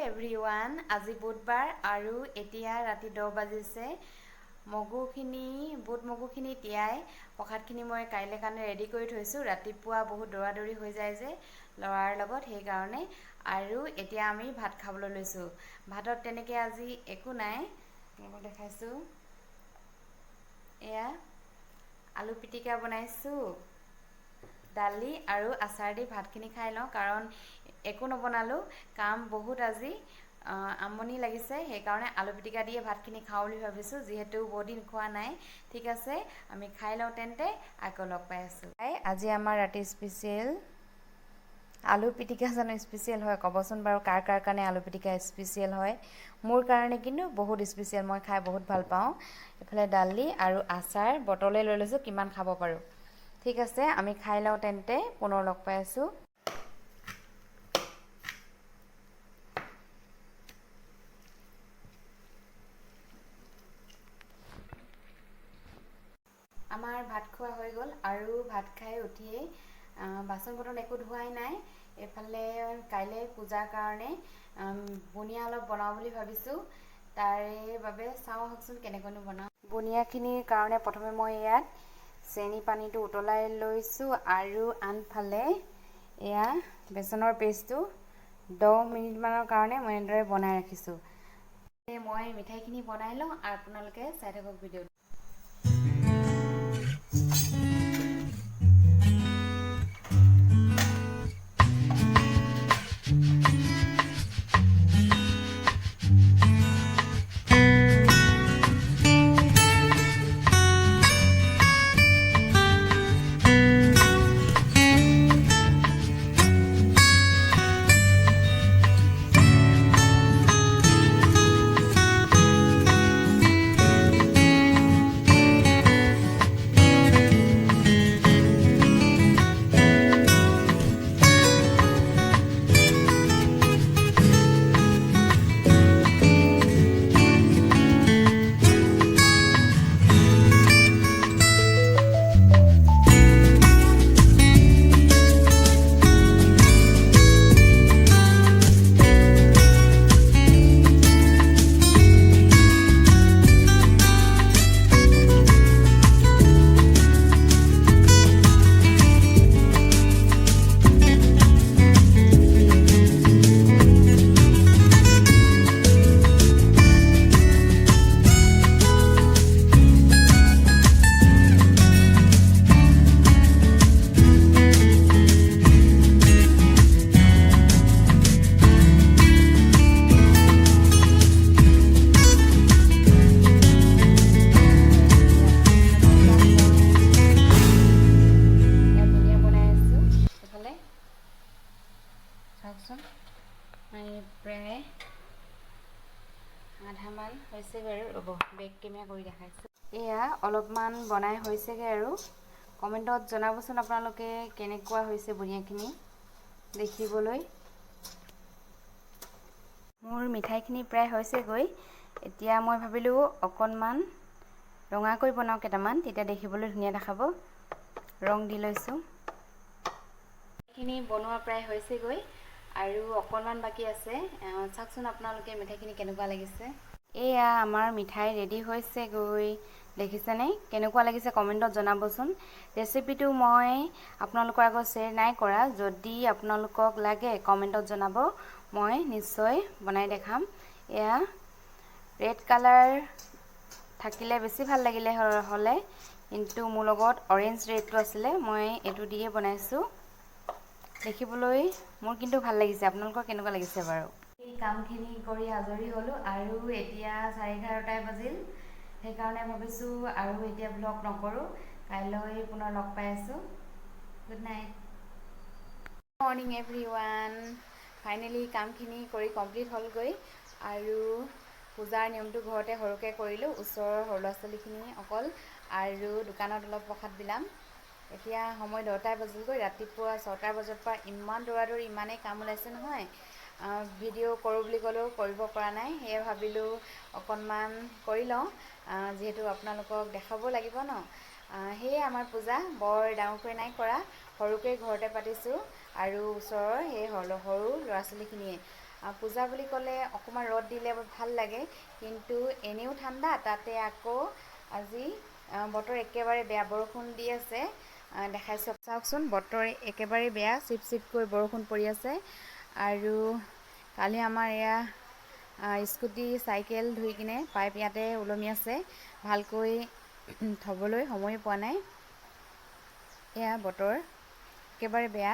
Everyone, আজি বুধবাৰ আৰু এতিয়া ৰাতি 10 বাজিছে। বুট মগুখিনি তিয়াই প্ৰসাদখিনি মই কাইলৈ কাৰণে ৰেডি কৰি থৈছোঁ। ৰাতিপুৱা বহুত দৌৰাদৌৰি হৈ যায় যে ল'ৰাৰ লগত, সেইকাৰণে। আৰু এতিয়া আমি ভাত খাবলৈ লৈছোঁ। ভাতত তেনেকৈ আজি একো নাই, মই দেখাইছোঁ। এয়া আলু পিটিকা বনাইছোঁ, দালি আৰু আচাৰ দি ভাতখিনি খাই লওঁ, কাৰণ একো নবনালোঁ, কাম বহুত আজি, আমনি লাগিছে। সেইকাৰণে আলু পিটিকা দিয়ে ভাতখিনি খাওঁ বুলি ভাবিছোঁ, যিহেতু বহুত দিন খোৱা নাই। ঠিক আছে, আমি খাই লওঁ তেন্তে, আকৌ লগ পাই আছোঁ। আজি আমাৰ ৰাতি স্পেচিয়েল আলু পিটিকা। জানো স্পেচিয়েল হয়? ক'বচোন বাৰু, কাৰ কাৰণে আলু পিটিকা স্পেচিয়েল হয়? মোৰ কাৰণে কিন্তু বহুত স্পেচিয়েল, মই খাই বহুত ভাল পাওঁ। এইফালে দালি আৰু আচাৰ বটলে লৈ লৈছোঁ, কিমান খাব পাৰোঁ। ঠিক আছে, আমি খাই লওঁ তেন্তে, পুনৰ লগ পাই আছোঁ। আমাৰ ভাত খোৱা হৈ গ'ল, আৰু ভাত খাই উঠিয়েই বাচন বৰ্তন একো ধোৱাই নাই। এইফালে কাইলৈ পূজাৰ কাৰণে বুনিয়া অলপ বনাওঁ বুলি ভাবিছোঁ। তাৰে বাবে চাওঁ আহকচোন কেনেকৈনো বনাওঁ। বুনিয়াখিনিৰ কাৰণে প্ৰথমে মই ইয়াত চেনি পানীটো উতলাই লৈছোঁ, আৰু আনফালে এয়া বেচনৰ পেষ্টটো 10 মিনিটমানৰ কাৰণে মই এনেদৰে বনাই ৰাখিছোঁ। মই মিঠাইখিনি বনাই লওঁ, আৰু আপোনালোকে চাই থাকক ভিডিঅ'টো। চাওকচোন, প্ৰায় আধামান হৈছে বাৰু। ৰ'ব, বেক কেমেৰা কৰি দেখাইছোঁ। এয়া অলপমান বনাই হৈছেগৈ, আৰু কমেণ্টত জনাবচোন আপোনালোকে কেনেকুৱা হৈছে বুনিয়াখিনি দেখিবলৈ। মোৰ মিঠাইখিনি প্ৰায় হৈছেগৈ। এতিয়া মই ভাবিলোঁ অকণমান ৰঙাকৈ বনাওঁ কেইটামান, তেতিয়া দেখিবলৈ ধুনীয়া দেখাব। ৰং দি লৈছোঁ। মিঠাইখিনি বনোৱা প্ৰায় হৈছেগৈ আৰু অকণমান বাকী আছে। চাওকচোন আপোনালোকে মিঠাইখিনি কেনেকুৱা লাগিছে। এয়া আমাৰ মিঠাই ৰেডি হৈছেগৈ। দেখিছেনে কেনেকুৱা লাগিছে কমেণ্টত জনাবচোন। ৰেচিপিটো মই আপোনালোকৰ আগত শ্বেয়াৰ নাই কৰা, যদি আপোনালোকক লাগে কমেণ্টত জনাব, মই নিশ্চয় বনাই দেখাম। এয়া ৰেড কালাৰ থাকিলে বেছি ভাল লাগিলে হ'লে, কিন্তু মোৰ লগত অৰেঞ্জ ৰেডটো আছিলে, মই এইটো দিয়ে বনাইছোঁ। দেখিবলৈ মোৰ কিন্তু ভাল লাগিছে। আপোনালোকৰ কেনেকুৱা লাগিছে বাৰু? এই কামখিনি কৰি আজৰি হ'লোঁ আৰু এতিয়া 11:30 বাজিল। সেইকাৰণে ভাবিছোঁ আৰু এতিয়া ব্লগ নকৰোঁ, কাইলৈ পুনৰ লগ পাই আছোঁ। Good night. Morning everyone. Finally কামখিনি কৰি কমপ্লিট হ'লগৈ আৰু পূজাৰ নিয়মটো ঘৰতে সৰুকৈ কৰিলোঁ। ওচৰৰ সৰু ল'ৰা ছোৱালীখিনি অকল আৰু দোকানত অলপ প্ৰসাদ বিলাম। এতিয়া সময় 10টাই বাজিলগৈ। ৰাতিপুৱা 6টা বজাৰ পৰা ইমান দৌৰা-দৌৰি, ইমানেই কাম ওলাইছে নহয়, ভিডিঅ' কৰোঁ বুলি ক'লেও কৰিব পৰা নাই। সেয়ে ভাবিলোঁ অকণমান কৰি লওঁ, যিহেতু আপোনালোকক দেখাব লাগিব ন। সেয়ে আমাৰ পূজা বৰ ডাঙৰকৈ নাই কৰা, সৰুকৈ ঘৰতে পাতিছোঁ আৰু ওচৰৰ সেই সৰু ল'ৰা ছোৱালীখিনিয়ে। পূজা বুলি ক'লে অকণমান ৰ'দ দিলে ভাল লাগে, কিন্তু এনেও ঠাণ্ডা, তাতে আকৌ আজি বতৰ একেবাৰে বেয়া, বৰষুণ দি আছে। দেখাইছোঁ চাওকচোন, বতৰ একেবাৰে বেয়া, চিপ চিপকৈ বৰষুণ পৰি আছে। আৰু কালি আমাৰ এয়া স্কুটি চাইকেল ধুই কিনে পাইপ ইয়াতে ওলমি আছে, ভালকৈ থ'বলৈ সময় পোৱা নাই। এয়া বতৰ একেবাৰে বেয়া।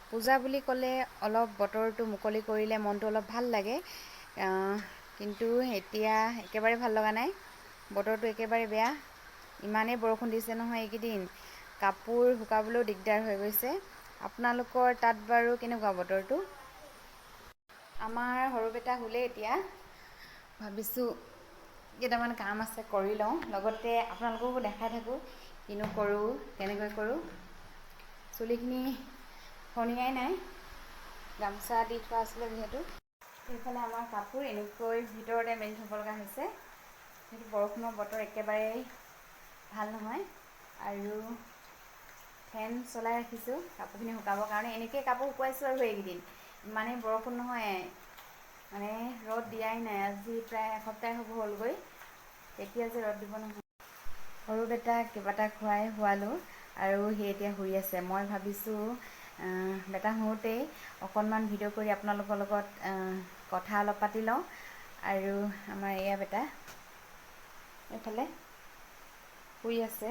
পূজা বুলি ক'লে অলপ বতৰটো মুকলি কৰিলে মনটো অলপ ভাল লাগে, কিন্তু এতিয়া একেবাৰে ভাল লগা নাই। বতৰটো একেবাৰে বেয়া, ইমানেই বৰষুণ দিছে নহয় এইকেইদিন, কাপোৰ শুকাবলৈও দিগদাৰ হৈ গৈছে। আপোনালোকৰ তাত বাৰু কেনেকুৱা বতৰটো? আমাৰ সৰু বেটা শুলে এতিয়া। ভাবিছোঁ কেইটামান কাম আছে কৰি লওঁ, লগতে আপোনালোককো দেখাই থাকোঁ কিনো কৰোঁ, কেনেকৈ কৰোঁ। চুলিখিনি খনিয়াই নাই, গামোচা দি থোৱা আছিলে যিহেতু। এইফালে আমাৰ কাপোৰ এনেকৈ ভিতৰতে মেলি থ'ব লগা হৈছে, সেইটো বৰষুণৰ বতৰ একেবাৰেই ভাল নহয়। আৰু ফেন চলাই ৰাখিছোঁ কাপোৰখিনি শুকাবৰ কাৰণে। এনেকৈ কাপোৰ শুকুৱাইছোঁ আৰু এইকেইদিন ইমানেই বৰষুণ নহয়, মানে ৰ'দ দিয়াই নাই। আজি প্ৰায় এসপ্তাহ হ'ব হ'লগৈ, এতিয়া যে ৰ'দ দিব নহয়। সৰু বেটাক কিবা এটা খুৱাই শুৱালোঁ আৰু সি এতিয়া শুই আছে। মই ভাবিছোঁ বেটা শুওঁতেই অকণমান ভিডিঅ' কৰি আপোনালোকৰ লগত কথা অলপ পাতি লওঁ। আৰু আমাৰ এয়া বেটা এইফালে শুই আছে।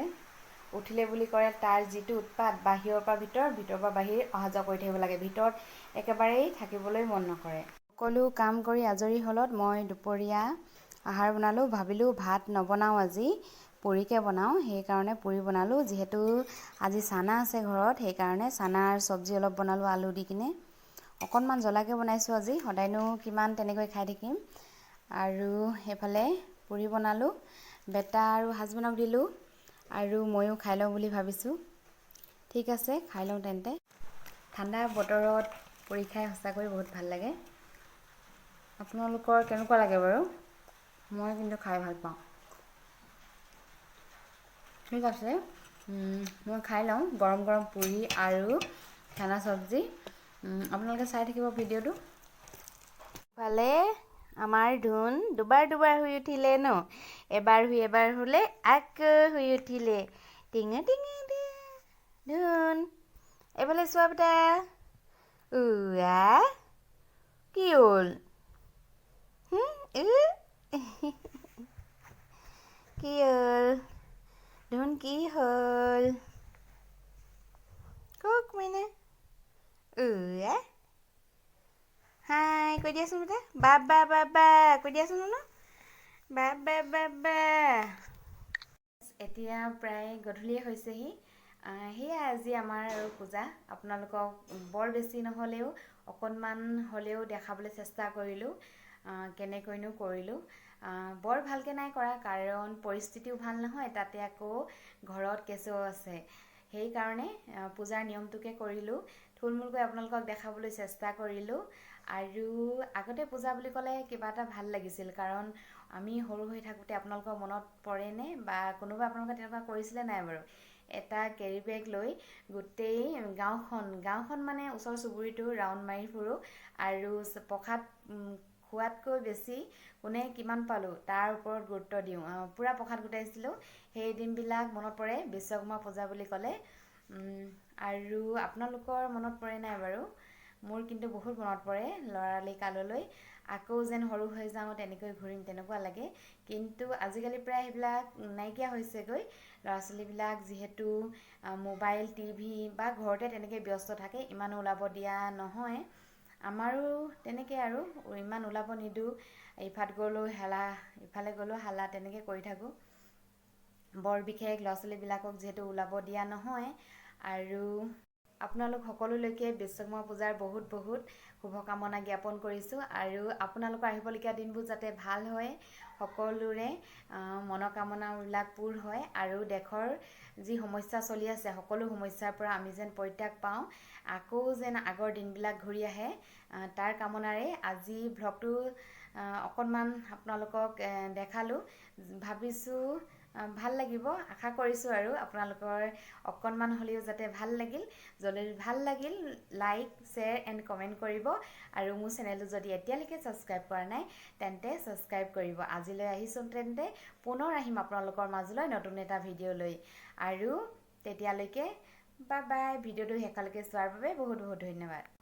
উঠিলে বুলি কৰে, তাৰ যিটো উৎপাত, বাহিৰৰ পৰা ভিতৰ, ভিতৰৰ পৰা বাহিৰ অহা যোৱা কৰি থাকিব লাগে, ভিতৰত একেবাৰেই থাকিবলৈ মন নকৰে। সকলো কাম কৰি আজৰি হ'লত মই দুপৰীয়া আহাৰ বনালোঁ। ভাবিলোঁ ভাত নবনাওঁ আজি, পুৰিকে বনাওঁ, সেইকাৰণে পুৰি বনালোঁ। যিহেতু আজি চানা আছে ঘৰত, সেইকাৰণে চানাৰ চব্জি অলপ বনালোঁ আলু দি কিনে। অকণমান জ্বলাকৈ বনাইছোঁ আজি, সদায়নো কিমান তেনেকৈ খাই থাকিম। আৰু এইফালে পুৰি বনালোঁ, বেটা আৰু হাজবেণ্ডক দিলোঁ আৰু ময়ো খাই লওঁ বুলি ভাবিছোঁ। ঠিক আছে, খাই লওঁ তেন্তে। ঠাণ্ডা বতৰত পুৰি খাই সঁচাকৈ বহুত ভাল লাগে। আপোনালোকৰ কেনেকুৱা লাগে বাৰু? মই কিন্তু খাই ভাল পাওঁ। ঠিক আছে, মই খাই লওঁ গৰম গৰম পুৰি আৰু চানা চব্জি। আপোনালোকে চাই থাকিব ভিডিঅ'টো। ইফালে আমাৰ ধুন দুবাৰ শুই উঠিলে ন, এবাৰ শুলে আকৌ শুই উঠিলে। টিঙে টিঙে ধুন, এইফালে চোৱা বেটা, কি হ'ল? কি হ'ল ধুন, কি হ'ল? কওক মানে হাই কৈ দিয়াচোন বেটা, বাবা বাবা কৈ দিয়াচোন ন, বাবা বাবা। এতিয়া প্ৰায় গধূলিয়ে হৈছেহি। সেয়াই আজি আমাৰ আৰু পূজা। আপোনালোকক বৰ বেছি নহ'লেও অকণমান হ'লেও দেখাবলৈ চেষ্টা কৰিলোঁ, কেনেকৈনো কৰিলোঁ। বৰ ভালকৈ নাই কৰা, কাৰণ পৰিস্থিতিও ভাল নহয়, তাতে আকৌ ঘৰত কেঁচুৱাও আছে। সেইকাৰণে পূজাৰ নিয়মটোকে কৰিলোঁ, থুলমূলকৈ আপোনালোকক দেখাবলৈ চেষ্টা কৰিলোঁ। আৰু আগতে পূজা বুলি ক'লে কিবা এটা ভাল লাগিছিল, কাৰণ আমি সৰু হৈ থাকোঁতে আপোনালোকৰ মনত পৰেনে বা কোনোবা আপোনালোকে তেনেকুৱা কৰিছিলে নাই বাৰু? এটা কেৰি বেগ লৈ গোটেই গাঁওখন মানে ওচৰ চুবুৰীটো ৰাউণ্ড মাৰি ফুৰোঁ, আৰু প্ৰসাদ খোৱাতকৈ বেছি কোনে কিমান পালোঁ তাৰ ওপৰত গুৰুত্ব দিওঁ। পূৰা প্ৰসাদ গোটাইছিলোঁ। সেই দিনবিলাক মনত পৰে বিশ্বকৰ্মা পূজা বুলি ক'লে। আৰু আপোনালোকৰ মনত পৰে নাই বাৰু? মোৰ কিন্তু বহুত মনত পৰে। ল'ৰালি কাললৈ আকৌ যেন সৰু হৈ যাওঁ, তেনেকৈ ঘূৰিম তেনেকুৱা লাগে। কিন্তু আজিকালি প্ৰায় সেইবিলাক নাইকিয়া হৈছেগৈ। ল'ৰা ছোৱালীবিলাক যিহেতু মোবাইল টিভি বা ঘৰতে তেনেকৈ ব্যস্ত থাকে, ইমানো ওলাব দিয়া নহয়। আমাৰো তেনেকৈ আৰু ইমান ওলাব নিদিওঁ। ইফালে গ'লেও হালা তেনেকৈ কৰি থাকোঁ। বৰ বিশেষ ল'ৰা ছোৱালীবিলাকক যিহেতু ওলাব দিয়া নহয়। আৰু আপোনালোক সকলোলৈকে বিশ্বকৰ্মা পূজাৰ বহুত বহুত শুভকামনা জ্ঞাপন কৰিছোঁ। আৰু আপোনালোকৰ আহিবলগীয়া দিনবোৰ যাতে ভাল হয়, সকলোৰে মনোকামনাবিলাক পূৰ হয়, আৰু দেশৰ যি সমস্যা চলি আছে সকলো সমস্যাৰ পৰা আমি যেন পৰিত্ৰাগ পাওঁ, আকৌ যেন আগৰ দিনবিলাক ঘূৰি আহে, তাৰ কামনাৰে আজি ভ্লগটো অকণমান আপোনালোকক দেখালোঁ। ভাবিছোঁ ভাল লাগিব, আশা কৰিছোঁ আৰু আপোনালোকৰ অকণমান হ'লেও যাতে ভাল লাগিল। যদি ভাল লাগিল, লাইক শ্বেয়াৰ এণ্ড কমেণ্ট কৰিব। আৰু মোৰ চেনেলটো যদি এতিয়ালৈকে ছাবস্ক্ৰাইব কৰা নাই তেন্তে ছাবস্ক্ৰাইব কৰিব। আজিলৈ আহিছোঁ, তেন্তে পুনৰ আহিম আপোনালোকৰ মাজলৈ নতুন এটা ভিডিঅ' লৈ। আৰু তেতিয়ালৈকে বাই বাই। ভিডিঅ'টো শেষলৈকে চোৱাৰ বাবে বহুত বহুত ধন্যবাদ।